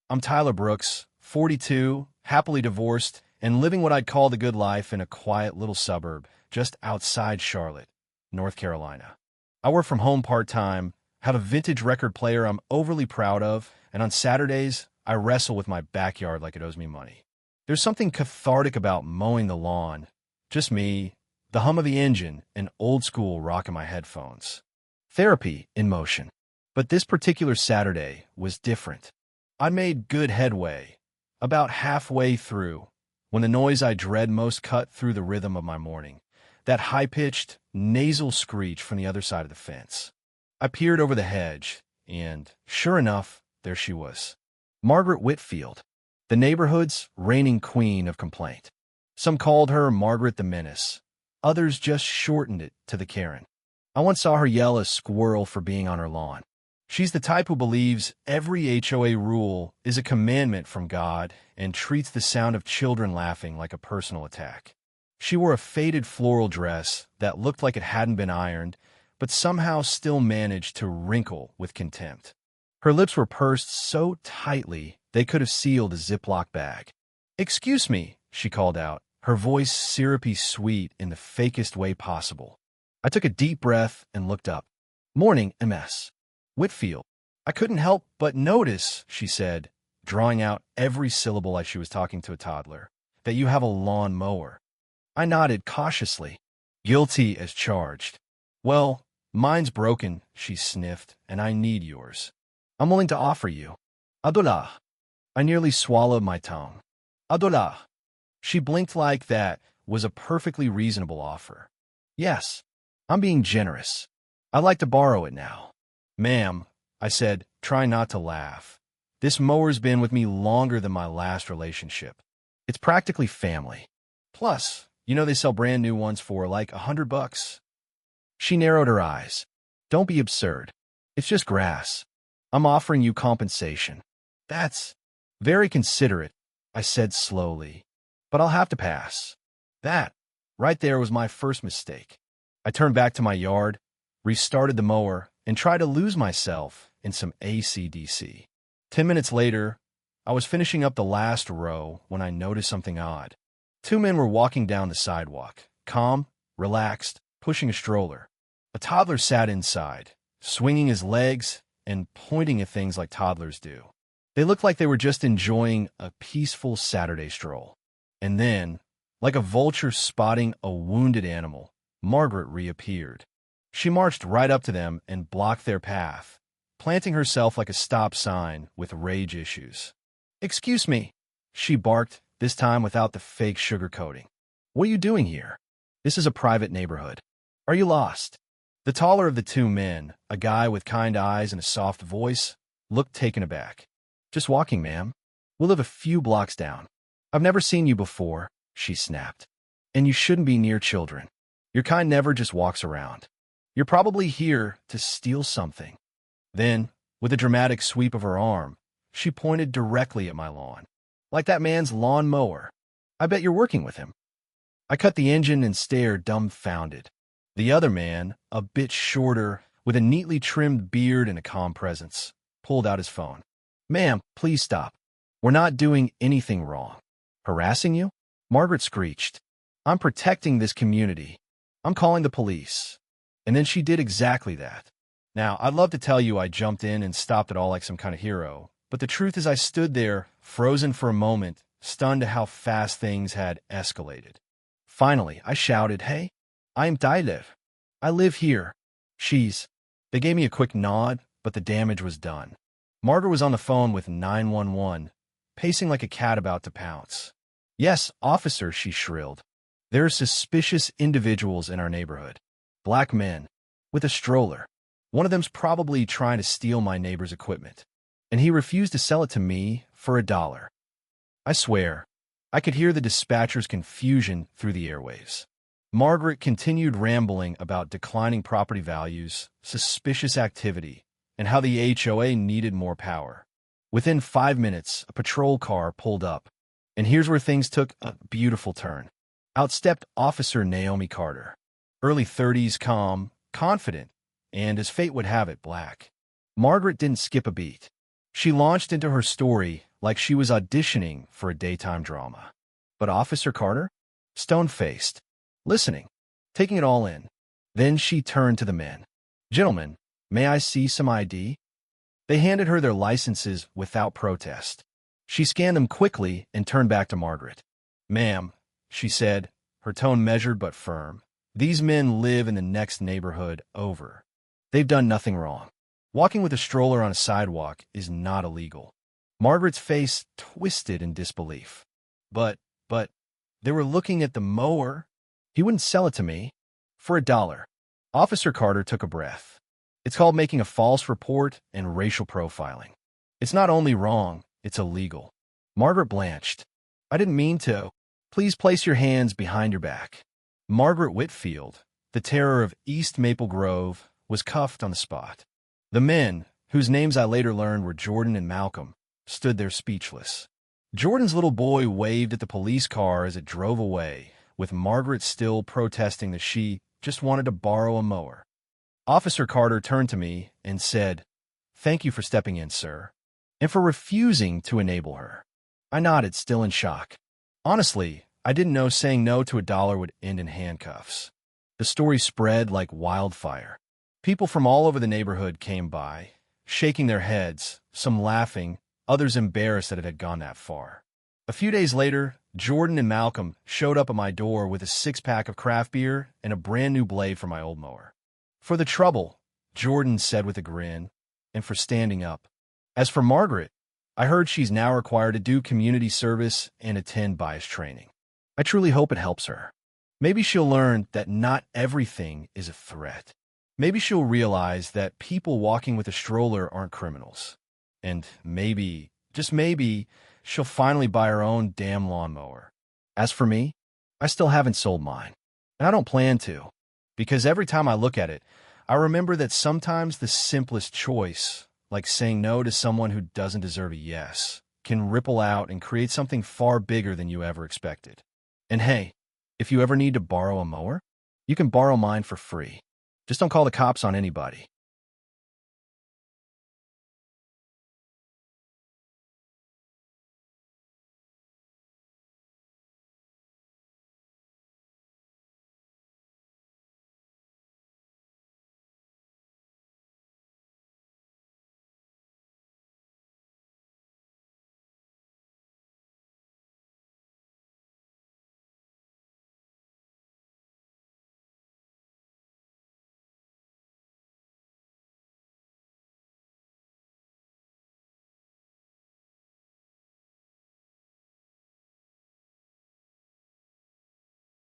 I'm Tyler Brooks, 42, happily divorced, and living what I'd call the good life in a quiet little suburb just outside Charlotte, North Carolina. I work from home part-time, have a vintage record player I'm overly proud of, and on Saturdays, I wrestle with my backyard like it owes me money. There's something cathartic about mowing the lawn, just me, the hum of the engine, and old-school rock in my headphones. Therapy in motion. But this particular Saturday was different. I made good headway, about halfway through, when the noise I dread most cut through the rhythm of my morning, that high-pitched, nasal screech from the other side of the fence. I peered over the hedge, and, sure enough, there she was. Margaret Whitfield, the neighborhood's reigning queen of complaint. Some called her Margaret the Menace. Others just shortened it to the Karen. I once saw her yell a squirrel for being on her lawn. She's the type who believes every HOA rule is a commandment from God and treats the sound of children laughing like a personal attack. She wore a faded floral dress that looked like it hadn't been ironed, but somehow still managed to wrinkle with contempt. Her lips were pursed so tightly they could have sealed a Ziploc bag. "Excuse me," she called out, her voice syrupy sweet in the fakest way possible. I took a deep breath and looked up. "Morning, MS. Whitfield." "I couldn't help but notice," she said, drawing out every syllable like she was talking to a toddler, "that you have a lawn mower." I nodded cautiously. Guilty as charged. "Well, mine's broken," she sniffed, "and I need yours. I'm willing to offer you. $1. I nearly swallowed my tongue. $1. She blinked like that was a perfectly reasonable offer. "Yes, I'm being generous. I'd like to borrow it now." "Ma'am," I said, trying not to laugh, "this mower's been with me longer than my last relationship. It's practically family. Plus, you know they sell brand new ones for like $100. She narrowed her eyes. "Don't be absurd. It's just grass. I'm offering you compensation." "That's very considerate," I said slowly, "but I'll have to pass." That, right there, was my first mistake. I turned back to my yard, restarted the mower, and tried to lose myself in some AC/DC. 10 minutes later, I was finishing up the last row when I noticed something odd. Two men were walking down the sidewalk, calm, relaxed, pushing a stroller. A toddler sat inside, swinging his legs and pointing at things like toddlers do. They looked like they were just enjoying a peaceful Saturday stroll. And then, like a vulture spotting a wounded animal, Margaret reappeared. She marched right up to them and blocked their path, planting herself like a stop sign with rage issues. "Excuse me," she barked, this time without the fake sugarcoating. "What are you doing here? This is a private neighborhood. Are you lost?" The taller of the two men, a guy with kind eyes and a soft voice, looked taken aback. "Just walking, ma'am. We'll live a few blocks down." "I've never seen you before," she snapped. "And you shouldn't be near children. Your kind never just walks around. You're probably here to steal something." Then, with a dramatic sweep of her arm, she pointed directly at my lawn. "Like that man's lawn mower. I bet you're working with him." I cut the engine and stared dumbfounded. The other man, a bit shorter, with a neatly trimmed beard and a calm presence, pulled out his phone. "Ma'am, please stop. We're not doing anything wrong." "Harassing you?" Margaret screeched. "I'm protecting this community. I'm calling the police." And then she did exactly that. Now, I'd love to tell you I jumped in and stopped it all like some kind of hero, but the truth is I stood there, frozen for a moment, stunned at how fast things had escalated. Finally, I shouted, "Hey, I'm Tyler. I live here." "She's..." They gave me a quick nod, but the damage was done. Margaret was on the phone with 911, pacing like a cat about to pounce. "Yes, officer," she shrilled. "There are suspicious individuals in our neighborhood. Black men, with a stroller. One of them's probably trying to steal my neighbor's equipment, and he refused to sell it to me for $1. I swear, I could hear the dispatcher's confusion through the airwaves. Margaret continued rambling about declining property values, suspicious activity, and how the HOA needed more power. Within 5 minutes, a patrol car pulled up, and here's where things took a beautiful turn. Out stepped Officer Naomi Carter. Early 30s, calm, confident, and as fate would have it, black. Margaret didn't skip a beat. She launched into her story like she was auditioning for a daytime drama. But Officer Carter? Stone-faced, listening, taking it all in. Then she turned to the men. "Gentlemen, may I see some ID?" They handed her their licenses without protest. She scanned them quickly and turned back to Margaret. "Ma'am," she said, her tone measured but firm, "these men live in the next neighborhood over. They've done nothing wrong. Walking with a stroller on a sidewalk is not illegal." Margaret's face twisted in disbelief. But, they were looking at the mower. He wouldn't sell it to me. For $1. Officer Carter took a breath. "It's called making a false report and racial profiling. It's not only wrong, it's illegal." Margaret blanched. "I didn't mean to. Please place your hands behind your back." Margaret Whitfield, the terror of East Maple Grove, was cuffed on the spot. The men, whose names I later learned were Jordan and Malcolm, stood there speechless. Jordan's little boy waved at the police car as it drove away, with Margaret still protesting that she just wanted to borrow a mower. Officer Carter turned to me and said, "Thank you for stepping in, sir, and for refusing to enable her." I nodded, still in shock. Honestly, I didn't know saying no to $1 would end in handcuffs. The story spread like wildfire. People from all over the neighborhood came by, shaking their heads, some laughing, others embarrassed that it had gone that far. A few days later, Jordan and Malcolm showed up at my door with a 6-pack of craft beer and a brand new blade for my old mower. "For the trouble," Jordan said with a grin, "and for standing up. As for Margaret, I heard she's now required to do community service and attend bias training. I truly hope it helps her. Maybe she'll learn that not everything is a threat. Maybe she'll realize that people walking with a stroller aren't criminals. And maybe, just maybe, she'll finally buy her own damn lawnmower. As for me, I still haven't sold mine. And I don't plan to. Because every time I look at it, I remember that sometimes the simplest choice, like saying no to someone who doesn't deserve a yes, can ripple out and create something far bigger than you ever expected. And hey, if you ever need to borrow a mower, you can borrow mine for free. Just don't call the cops on anybody."